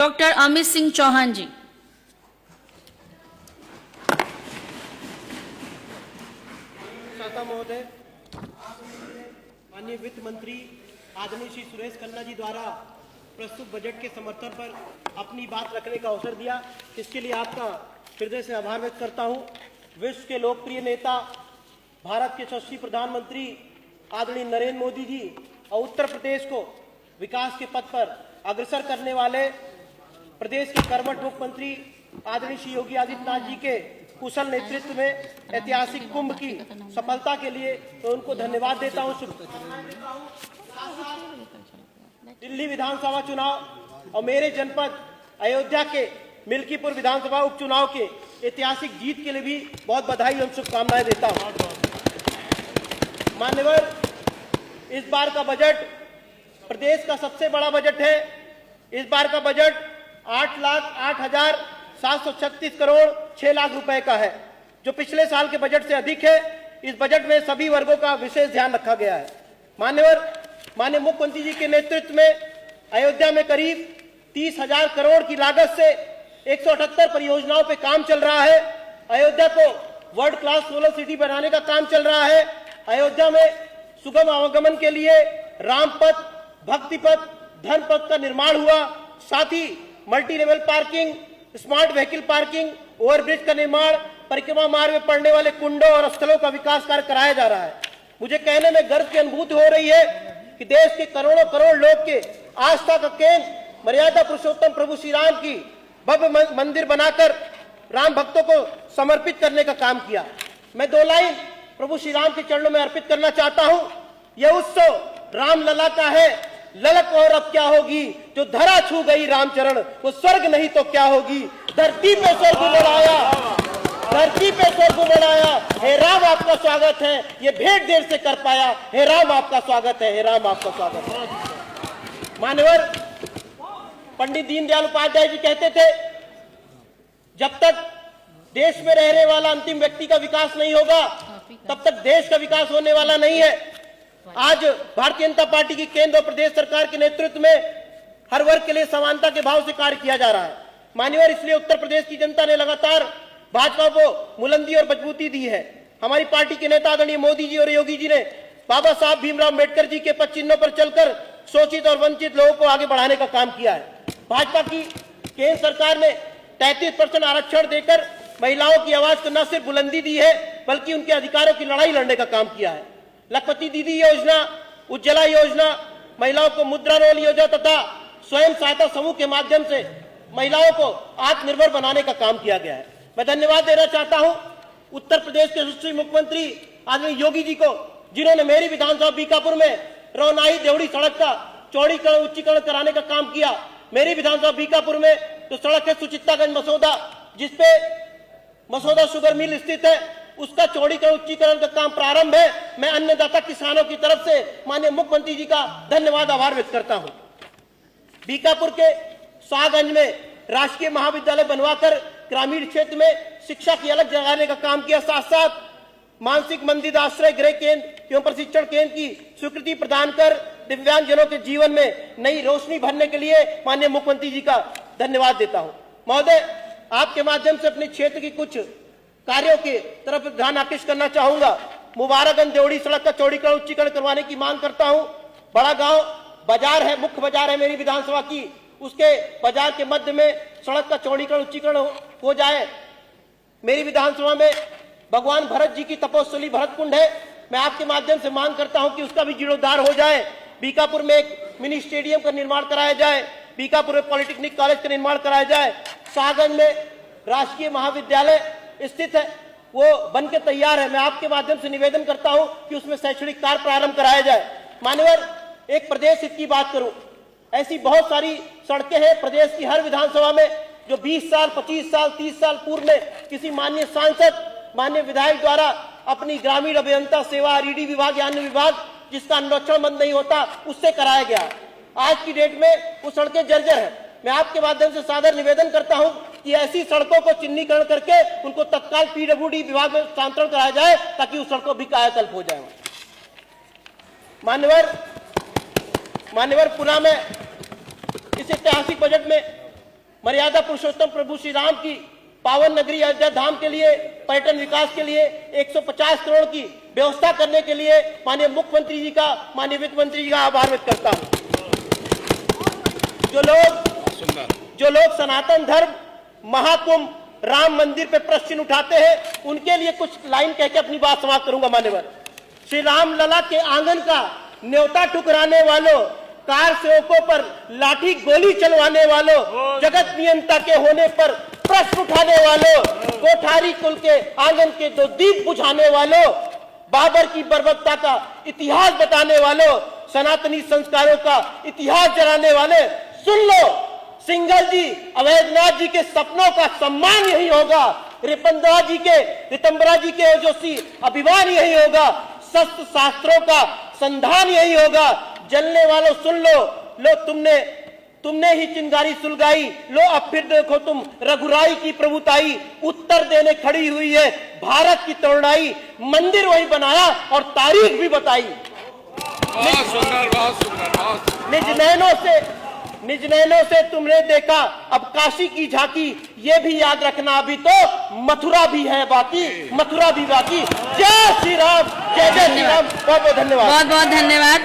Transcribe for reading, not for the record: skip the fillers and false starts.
Doctor Amit Singh Chauhan जी। शाखा महोदय, माननीय वित्त मंत्री आदरणीय श्री सुरेश खन्ना जी द्वारा प्रस्तुत बजट के समर्थन पर अपनी बात रखने का अवसर दिया, इसके लिए आपका हृदय से आभार व्यक्त करता हूं। विश्व के लोकप्रिय नेता, भारत के यशस्वी प्रधानमंत्री आदरणीय नरेंद्र मोदी जी और उत्तर प्रदेश को विकास के पथ पर अग्रसर करने वाले प्रदेश के कर्मठ मुख्यमंत्री आदरणीय श्री योगी आदित्यनाथ जी के कुशल नेतृत्व में ऐतिहासिक कुंभ की सफलता के लिए तो उनको धन्यवाद देता हूं। दिल्ली विधानसभा चुनाव और मेरे जनपद अयोध्या के मिल्कीपुर विधानसभा उपचुनाव के ऐतिहासिक जीत के लिए भी बहुत बधाई और शुभकामनाएं देता हूं। मान्यवर, इस बार का बजट प्रदेश का सबसे बड़ा बजट है। इस बार का बजट 8,08,736 करोड़ 6 लाख रुपए का है, जो पिछले साल के बजट से अधिक है। इस बजट में सभी वर्गों का विशेष ध्यान रखा गया है। माननीय मुख्यमंत्री जी के नेतृत्व में अयोध्या में करीब 30,000 करोड़ की लागत से 178 परियोजनाओं पे काम चल रहा है। अयोध्या को वर्ल्ड क्लास सोलर सिटी बनाने का काम चल रहा है। अयोध्या में सुगम आवागमन के लिए रामपथ, भक्तिपथ, धर्मपथ का निर्माण हुआ। साथ ही multi level parking, smart vehicle parking, overbridge का निर्माण, परिक्रमा मार्ग में पड़ने वाले कुंडों और स्थलों का विकास कार्य कराया जा रहा है। मुझे कहने में गर्व की अनुभूति हो रही है कि देश के करोड़ों करोड़ लोग के आस्था का केंद्र मर्यादा पुरुषोत्तम प्रभु श्री राम की भव्य मंदिर बनाकर राम भक्तों को समर्पित करने का काम किया। मैं 2 लाइन प्रभु श्री राम के चरणों में अर्पित करना चाहता हूं। यह उत्सव राम लला का है, ललक और अब क्या होगी, जो धरा छू गई रामचरण वो स्वर्ग नहीं तो क्या होगी। धरती पे स्वर्ग बढ़ाया, धरती पे स्वर्ग बढ़ाया, हे राम आपका स्वागत है, ये भेंट देर से कर पाया, हे राम आपका स्वागत है, हे राम आपका स्वागत है। मान्यवर, पंडित दीनदयाल उपाध्याय जी कहते थे, जब तक देश में रहने वाला अंतिम व्यक्ति का विकास नहीं होगा तब तक देश का विकास होने वाला नहीं है। आज भारतीय जनता पार्टी की केंद्र और प्रदेश सरकार के नेतृत्व में हर वर्ग के लिए समानता के भाव से कार्य किया जा रहा है। मान्यवर, इसलिए उत्तर प्रदेश की जनता ने लगातार भाजपा को बुलंदी और मजबूती दी है। हमारी पार्टी के नेता आदरणीय मोदी जी और योगी जी ने बाबा साहब भीमराव अम्बेडकर जी के पद चिन्हों पर चलकर शोषित और वंचित लोगों को आगे बढ़ाने का काम किया है। भाजपा की केंद्र सरकार ने 33% आरक्षण देकर महिलाओं की आवाज को न सिर्फ बुलंदी दी है बल्कि उनके अधिकारों की लड़ाई लड़ने का काम किया है। लखपति दीदी योजना, उज्ज्वला योजना, महिलाओं को मुद्रा लोन योजना तथा स्वयं सहायता समूह के माध्यम से महिलाओं को आत्मनिर्भर बनाने का काम किया गया है। मैं धन्यवाद देना चाहता हूं उत्तर प्रदेश के यशस्वी मुख्यमंत्री आदरणीय योगी जी को, जिन्होंने मेरी विधानसभा बीकापुर में रौनाई देवड़ी सड़क का चौड़ीकरण उच्चीकरण कराने का काम किया। मेरी विधानसभा बीकापुर में जो सड़क है सुचित्तागंज मसौदा, जिसपे मसौदा शुगर मिल स्थित है, उसका चौड़ीकरण उच्चीकरण का काम प्रारंभ है। मैं अन्नदाता किसानों की तरफ से माननीय मुख्यमंत्री जी का धन्यवाद आभार व्यक्त करता हूं। बीकापुर के शाहगंज में राजकीय महाविद्यालय बनवाकर ग्रामीण क्षेत्र में शिक्षा की अलग जगाने का काम किया। साथ साथ मानसिक मंदिर आश्रय गृह केंद्र एवं प्रशिक्षण केंद्र की स्वीकृति प्रदान कर दिव्यांगजनों के जीवन में नई रोशनी भरने के लिए माननीय मुख्यमंत्री जी का धन्यवाद देता हूं। महोदय, आपके माध्यम से अपने क्षेत्र की कुछ कार्यों के तरफ ध्यान आकृष्ट करना चाहूंगा। मुबारकगंज देवड़ी सड़क का चौड़ीकरण उच्चीकरण करवाने की मांग करता हूं। बड़ा गांव बाजार है, मुख्य बाजार है मेरी विधानसभा की, उसके बाजार के मध्य में सड़क का चौड़ीकरण उच्चीकरण हो जाए। मेरी विधानसभा में भगवान भरत जी की तपोस्थली भरत कुंड है, मैं आपके माध्यम से मांग करता हूं कि उसका भी जीर्णोद्धार हो जाए। बीकापुर में एक मिनी स्टेडियम का निर्माण कराया जाए, बीकापुर में पॉलिटेक्निक कॉलेज का निर्माण कराया जाए। शाहगंज में राजकीय महाविद्यालय स्थित है, वो बन के तैयार है। मैं आपके माध्यम से निवेदन करता हूं कि उसमें शैक्षणिक कार्य प्रारंभ कराया जाए। मान्यवर, एक प्रदेश हित की बात करूं, ऐसी बहुत सारी सड़कें हैं प्रदेश की हर विधानसभा में जो 20 साल, 25 साल, 30 साल पूर्व में किसी माननीय सांसद, माननीय विधायक द्वारा अपनी ग्रामीण अभियंता सेवा, रीडी विभाग या अन्य विभाग जिसका अनुरक्षण बंद नहीं होता, उससे कराया गया। आज की डेट में वो सड़कें जर्जर है। मैं आपके माध्यम से सादर निवेदन करता हूं कि ऐसी सड़कों को चिन्हीकरण करके उनको तत्काल पीडब्ल्यूडी विभाग में स्थानांतरण कराया जाए ताकि उस सड़कों भी कायाकल्प हो जाए। मान्यवर, पुनः मैं इस ऐतिहासिक बजट में मर्यादा पुरुषोत्तम प्रभु श्री राम की पावन नगरी अयोध्या धाम के लिए, पर्यटन विकास के लिए 150 करोड़ की व्यवस्था करने के लिए माननीय मुख्यमंत्री जी का, माननीय वित्त मंत्री जी का आभार व्यक्त करता हूं। जो लोग सनातन धर्म, महाकुंभ, राम मंदिर पे प्रश्न उठाते हैं, उनके लिए कुछ लाइन कह के अपनी बात समाप्त करूंगा। मान्यवर, श्री राम लला के आंगन का न्योता ठुकराने वालों, कार सेवकों पर लाठी गोली चलवाने वालों, जगत नियंता के होने पर प्रश्न उठाने वालों, कोठारी कुल के आंगन के 2 दीप बुझाने वालों, बाबर की बर्बरता का इतिहास बताने वालों, सनातनी संस्कारों का इतिहास जलाने वाले, सुन लो, सिंघल जी, अवैधनाथ जी के सपनों का सम्मान यही होगा, रितंबरा जी के ओजस्वी अभिमान यही होगा, शस्त्र शास्त्रों का संधान यही होगा। जलने वालों सुन लो, तुमने ही चिंगारी सुलगाई, लो अब फिर देखो तुम रघुराई की प्रभुताई, उत्तर देने खड़ी हुई है भारत की तरुणाई, मंदिर वही बनाया और तारीख भी बताई। निज नैनों से तुमने देखा अब काशी की झांकी, ये भी याद रखना अभी तो मथुरा भी है बाकी, मथुरा भी बाकी। जय श्री राम, जय जय श्री राम। बहुत बहुत धन्यवाद। बहुत बहुत धन्यवाद।